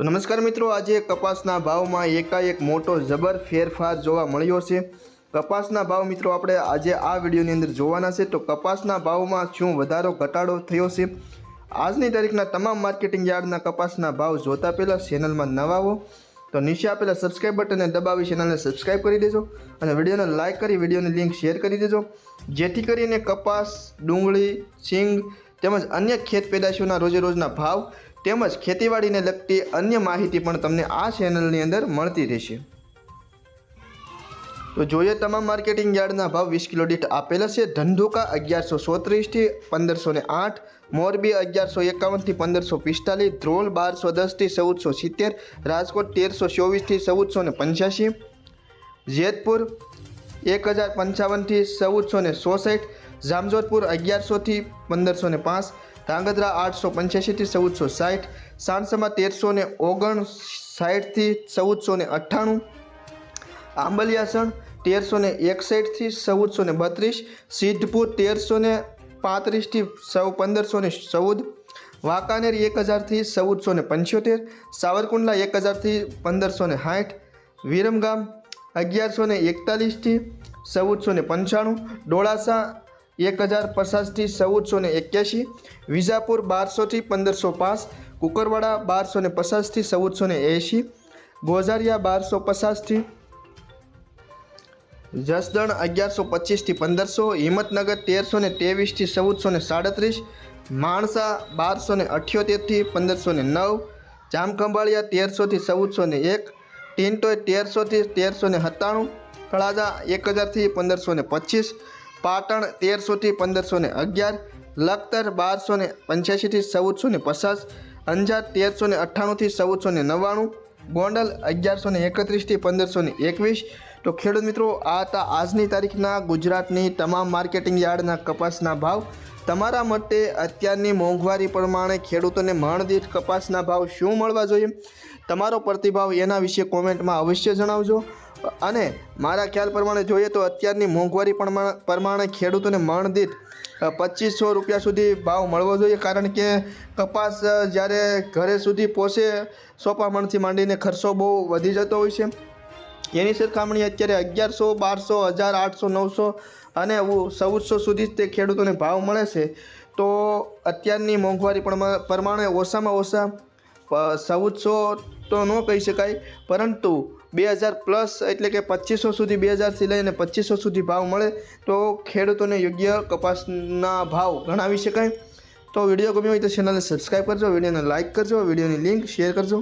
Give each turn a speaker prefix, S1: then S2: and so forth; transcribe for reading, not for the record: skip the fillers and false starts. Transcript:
S1: તો નમસ્કાર મિત્રો, આજે કપાસના ભાવમાં એકાએક મોટો જબર ફેરફાર જોવા મળ્યો છે। કપાસના ભાવ મિત્રો આપણે આજે આ વિડીયોની અંદર જોવાના છે। તો કપાસના ભાવમાં શું વધારો ઘટાડો થયો છે, આજની તારીખના તમામ માર્કેટિંગ યાર્ડના કપાસના ભાવ જોતા પહેલાં ચેનલમાં નવા હો તો નીચે આપેલા સબસ્ક્રાઇબ બટનને દબાવી ચેનલને સબસ્ક્રાઇબ કરી દેજો અને વિડીયોને લાઇક કરી વિડીયોની લિંક શેર કરી દેજો, જેથી કરીને કપાસ, ડુંગળી, સિંગ તેમજ અન્ય ખેત પેદાશોના રોજેરોજના ભાવ તેમજ ખેતીવાડીને લગતી અન્ય માહિતી પણ તમને આ ચેનલની અંદર મળતી રહેશે। તો જોઈએ તમામ માર્કેટિંગ યાર્ડના ભાવ 20 કિલો દીઠ આપેલા છે। ધંધુકા 1134 થી 1508, મોરબી 1151 થી 1545, ધ્રોલ 1210 થી 1470, રાજકોટ 1324 થી 1485, જેતપુર 1055 થી 1464, જામજોધપુર 1100 થી 1505, ધાંગધ્રા 885 થી 1460, સાણસમા 1359 થી 1498, આંબલિયાસણ 1361 થી 1432, સિદ્ધપુર 1335 થી 1514, વાંકાનેર 1000 થી 1475, સાવરકુંડલા 1000 થી 1560, વિરમગામ 1141 થી 1495, ડોળાસા 1050 થી 1481, વિજાપુર 1200 થી 1505, કુકરવાડા 1250 થી 1480, ગોઝારિયા 1250 થી, જસદણ 1125 થી 1500, હિંમતનગર 1323 થી 1437, માણસા 1278 થી 1509, જામખંભાળિયા 1300 થી 1401, ટિન્ટોય 1300 થી 1397, તળાજા 1000 થી 1525, પાટણ 1300 થી 1511, લખતર 1285 થી 1450, અંજાર 1398 થી 1499, ગોંડલ 1131 થી 1521। તો ખેડૂત મિત્રો, આ હતા આજની તારીખના ગુજરાતની તમામ માર્કેટિંગ યાર્ડના કપાસના ભાવ। તમારા મતે અત્યારની મોંઘવારી પ્રમાણે ખેડૂતોને મણ દીઠ કપાસના ભાવ શું મળવા જોઈએ, તમારો પ્રતિભાવ એના વિશે કોમેન્ટમાં અવશ્ય જણાવજો। અને મારા ખ્યાલ પ્રમાણે જોઈએ તો અત્યારની મોંઘવારી પ્રમાણે ખેડૂતોને મણ દીઠ 2500 રૂપિયા સુધી ભાવ મળવો જોઈએ, કારણ કે કપાસ જ્યારે ઘરે સુધી પહોંચે સોપામણથી માંડીને ખર્ચો બહુ વધી જતો હોય છે। એની સરખામણી અત્યારે 1100, 1200, 1800, 900 અને 1400 સુધી જ તે ખેડૂતોને ભાવ મળે છે। તો અત્યારની મોંઘવારી પ્રમાણે ઓછામાં ઓછા 1400 તો ન કહી શકાય, પરંતુ 2000 પ્લસ એટલે કે 2500 સુધી, 2000થી લઈને 2500 સુધી ભાવ મળે તો ખેડૂતોને યોગ્ય કપાસના ભાવ ગણાવી શકાય। તો વિડીયો ગમ્યો હોય તો ચેનલને સબસ્ક્રાઈબ કરજો, વિડીયોને લાઇક કરજો, વિડીયોની લિંક શેર કરજો।